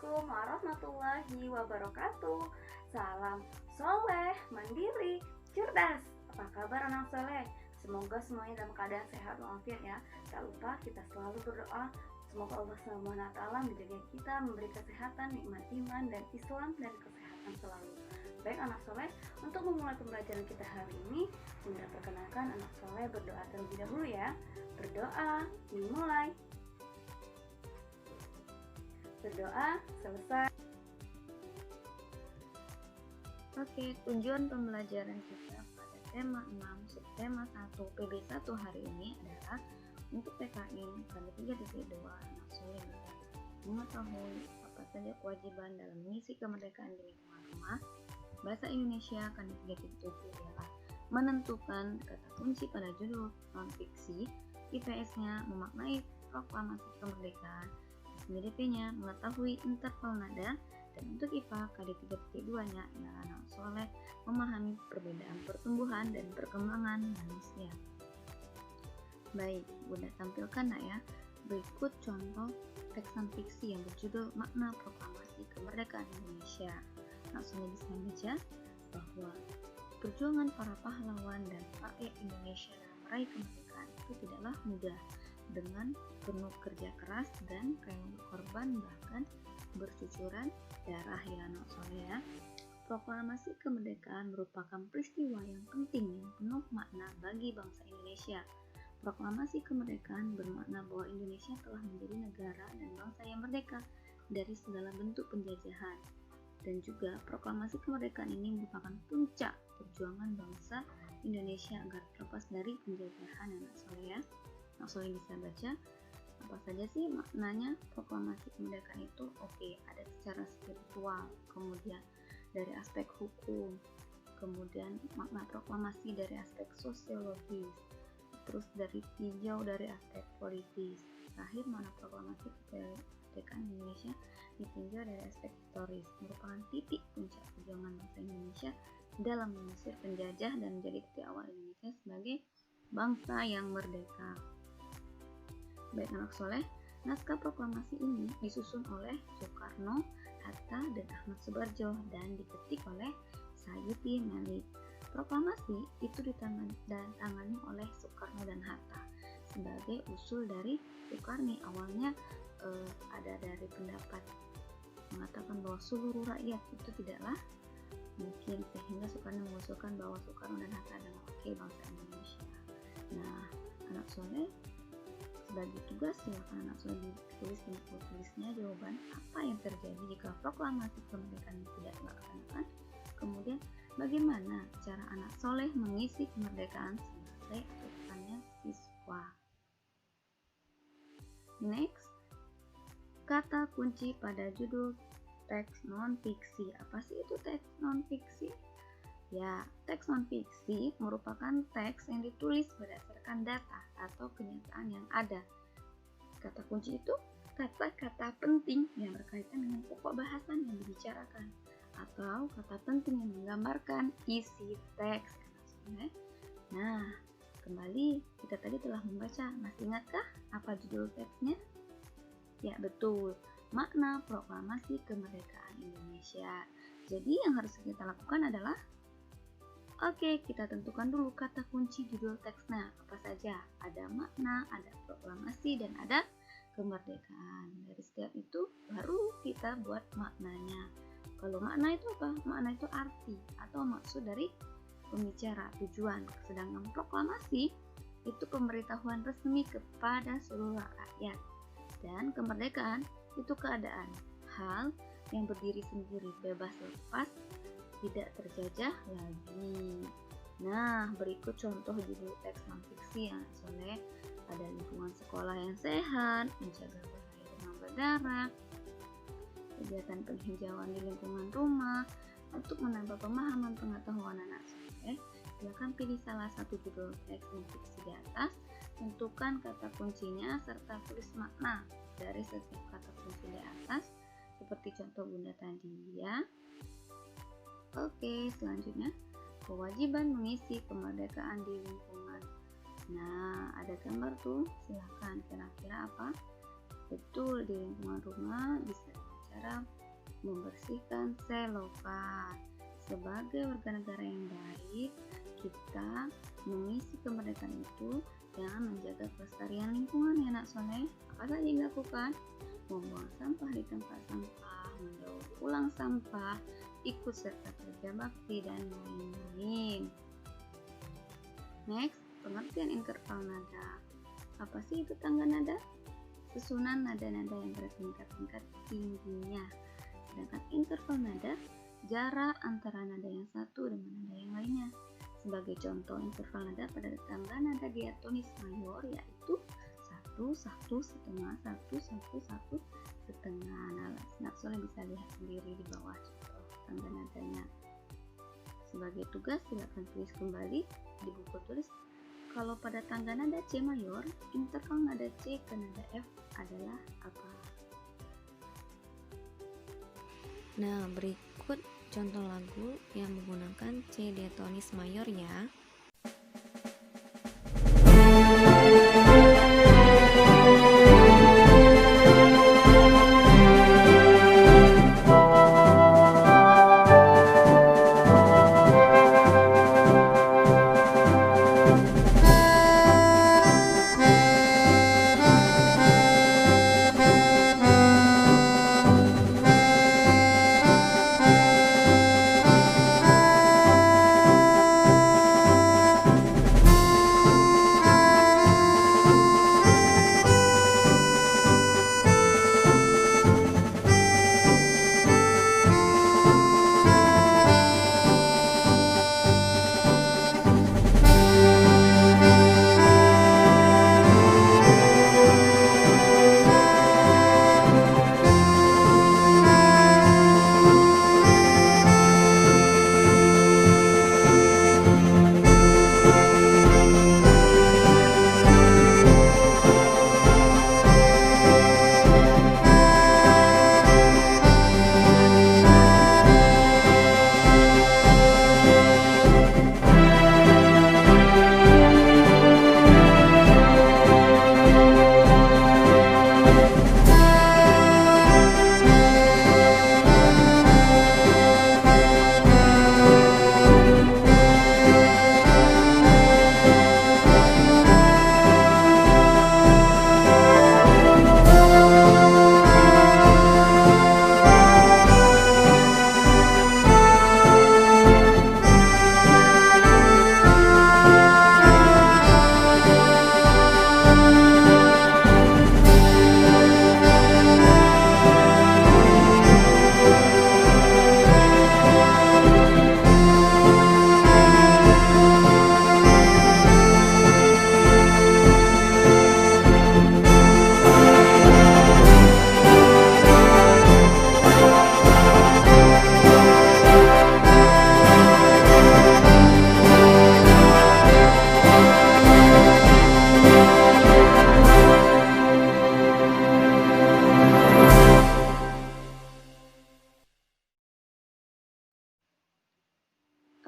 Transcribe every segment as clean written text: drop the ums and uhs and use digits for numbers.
Assalamualaikum warahmatullahi wabarakatuh. Salam soleh, mandiri, cerdas. Apa kabar anak soleh? Semoga semuanya dalam keadaan sehat walafiat ya. Tak lupa kita selalu berdoa semoga Allah SWT menjaga kita, memberi kesehatan, nikmat iman dan Islam dan kesehatan selalu. Baik anak soleh, untuk memulai pembelajaran kita hari ini, Bunda perkenalkan anak soleh berdoa terlebih dahulu ya. Berdoa dimulai. Berdoa selesai. Oke, tujuan pembelajaran kita pada tema 6 subtema 1 PB1 hari ini adalah untuk PKN pada 3.2 anak soleh mengetahui apa saja kewajiban dalam mengisi kemerdekaan di lingkungan rumah. Bahasa Indonesia kan 3.7 adalah menentukan kata kunci pada judul non-fiksi. IPS-nya memaknai proklamasi kemerdekaan. SDP-nya mengetahui interval nada, dan untuk IPA KD 3.2-nya ialah anak soleh memahami perbedaan pertumbuhan dan perkembangan manusia. Baik, Bunda tampilkan ya berikut contoh teks non-fiksi yang berjudul Makna Proklamasi Kemerdekaan Indonesia. Anak soleh bisa baca bahwa perjuangan para pahlawan dan rakyat Indonesia dalam meraih kemerdekaan itu tidaklah mudah. Dengan penuh kerja keras dan kaum korban bahkan bercucuran darah ya anak soleh ya. Proklamasi kemerdekaan merupakan peristiwa yang penting yang penuh makna bagi bangsa Indonesia. Proklamasi kemerdekaan bermakna bahwa Indonesia telah menjadi negara dan bangsa yang merdeka dari segala bentuk penjajahan. Dan juga proklamasi kemerdekaan ini merupakan puncak perjuangan bangsa Indonesia agar terlepas dari penjajahan anak soleh ya. Anak soleh bisa baca apa saja sih maknanya proklamasi kemerdekaan itu. Oke, ada secara spiritual, kemudian dari aspek hukum, kemudian makna proklamasi dari aspek sosiologis, terus dari tinjau dari aspek politis, terakhir makna proklamasi kemerdekaan Indonesia ditinjau dari aspek historis, merupakan titik puncak perjuangan bangsa Indonesia dalam mengusir penjajah dan menjadi titik awal Indonesia sebagai bangsa yang merdeka. Baik anak soleh, naskah proklamasi ini disusun oleh Soekarno, Hatta, dan Ahmad Subarjo dan diketik oleh Sayuti Melik. Proklamasi itu ditangani oleh Soekarno dan Hatta sebagai usul dari Soekarno. Awalnya ada dari pendapat mengatakan bahwa seluruh rakyat itu tidaklah mungkin, sehingga Soekarno mengusulkan bahwa Soekarno dan Hatta adalah wakil bangsa Indonesia. Nah, anak soleh sebagai tugas silakan anak soleh ditulis di buku tulisnya jawaban apa yang terjadi jika proklamasi kemerdekaan tidak dilaksanakan. Kemudian bagaimana cara anak soleh mengisi kemerdekaan sebagai aturannya siswa. Next, kata kunci pada judul teks non-fiksi. Apa sih itu teks non-fiksi? Ya, teks non-fiksi merupakan teks yang ditulis berdasarkan data atau kenyataan yang ada. Kata kunci itu kata-kata penting yang berkaitan dengan pokok bahasan yang dibicarakan atau kata penting yang menggambarkan isi teks. Nah, kembali kita tadi telah membaca. Masih ingatkah apa judul teksnya? Ya, betul. Makna Proklamasi Kemerdekaan Indonesia. Jadi yang harus kita lakukan adalah kita tentukan dulu kata kunci judul teksnya apa saja. Ada makna, ada proklamasi, dan ada kemerdekaan. Dari setiap itu baru kita buat maknanya. Kalau makna itu apa? Makna itu arti atau maksud dari pembicara, tujuan. Sedangkan proklamasi itu pemberitahuan resmi kepada seluruh rakyat. Dan kemerdekaan itu keadaan, hal yang berdiri sendiri, bebas lepas, tidak terjajah lagi. Nah, berikut contoh judul teks non-fiksi yang soleh. Ada lingkungan sekolah yang sehat, menjaga bahaya demam berdarah, kegiatan penghijauan di lingkungan rumah. Untuk menambah pemahaman pengetahuan anak soleh, silakan pilih salah satu judul teks non-fiksi di atas, tentukan kata kuncinya serta tulis makna dari setiap kata kunci di atas seperti contoh Bunda tadi ya. Oke, selanjutnya kewajiban mengisi kemerdekaan di lingkungan. Nah, ada gambar tuh, silahkan kira-kira apa? Betul, di lingkungan rumah bisa cara kita membersihkan selokan. Sebagai warga negara yang baik, kita mengisi kemerdekaan itu dengan menjaga kelestarian lingkungan ya nak soleh. Apa saja yang dilakukan? Membuang sampah di tempat sampah, mendaur ulang sampah, ikut serta kerja bakti, dan lain-lain. Next, pengertian interval nada. Apa sih itu tangga nada? Susunan nada-nada yang bertingkat-tingkat tingginya. Sedangkan interval nada, jarak antara nada yang satu dengan nada yang lainnya. Sebagai contoh interval nada pada tangga nada diatonis mayor yaitu 1, 1, setengah, 1, 1, 1, setengah. Nah, soalnya bisa lihat sendiri di bawah contoh tangga nadanya. Sebagai tugas, silakan tulis kembali di buku tulis. Kalau pada tangga nada C mayor, interval nada C ke nada F adalah apa? Nah, berikut contoh lagu yang menggunakan C diatonis mayor ya.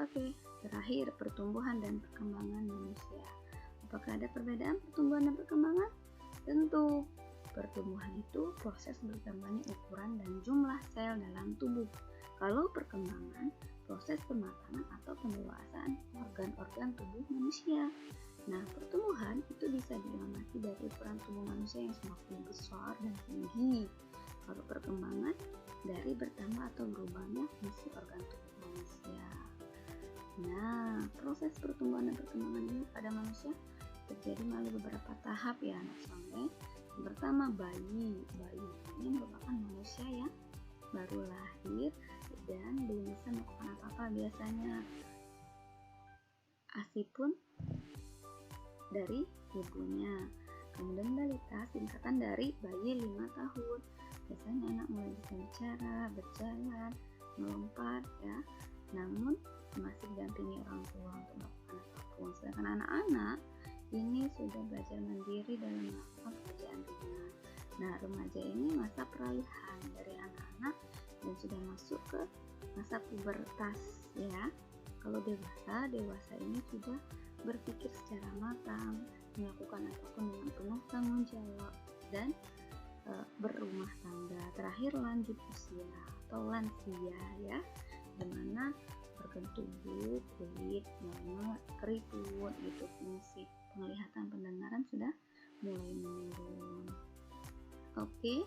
Oke, terakhir pertumbuhan dan perkembangan manusia. Apakah ada perbedaan pertumbuhan dan perkembangan? Tentu. Pertumbuhan itu proses bertambahnya ukuran dan jumlah sel dalam tubuh. Kalau perkembangan, proses pematangan atau pendewasaan organ-organ tubuh manusia. Nah, pertumbuhan itu bisa diamati dari ukuran tubuh manusia yang semakin besar dan tinggi. Kalau perkembangan, dari bertambah atau berubahnya fungsi organ tubuh manusia. Nah, proses pertumbuhan dan perkembangan ini pada manusia terjadi melalui beberapa tahap ya anak soleh. Yang pertama, bayi ini merupakan manusia yang baru lahir dan belum bisa melakukan apa-apa biasanya. ASI pun dari ibunya. Kemudian balita singkatan dari bayi 5 tahun. Biasanya anak mulai bisa bicara, berjalan, melompat ya. Namun masih didampingi orang tua untuk melakukan apapun. Sedangkan anak-anak ini sudah belajar mandiri dalam melakukan pekerjaan ringan. Nah, remaja ini masa peralihan dari anak-anak dan sudah masuk ke masa pubertas ya. Kalau dewasa ini sudah berpikir secara matang, melakukan apapun dengan penuh tanggung jawab dan berumah tangga. Terakhir lanjut usia atau lansia ya, dimana organ tubuh, kulit, nyama, keriput gitu, fungsi penglihatan, pendengaran sudah mulai menurun. Oke,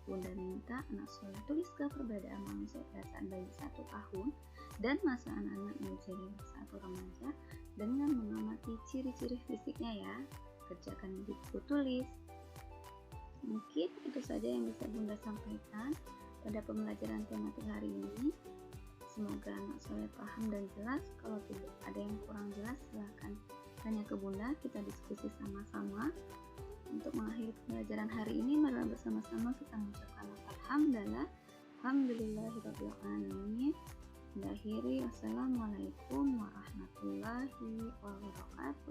Bunda minta anak soleh tuliskan perbedaan manusia pada saat bayi 1 tahun dan masa anak-anak menuju dewasa atau remaja dengan mengamati ciri-ciri fisiknya ya. Kerjakan di buku tulis. Mungkin itu saja yang bisa Bunda sampaikan pada pembelajaran tematik hari ini. Semoga anak soleh paham dan jelas. Kalau tidak ada yang kurang jelas, silahkan tanya ke Bunda, kita diskusi sama-sama. Untuk mengakhiri pembelajaran hari ini, mari bersama-sama kita mengucapkan alhamdulillahirabbil alamin. Akhiri, wassalamualaikum warahmatullahi wabarakatuh.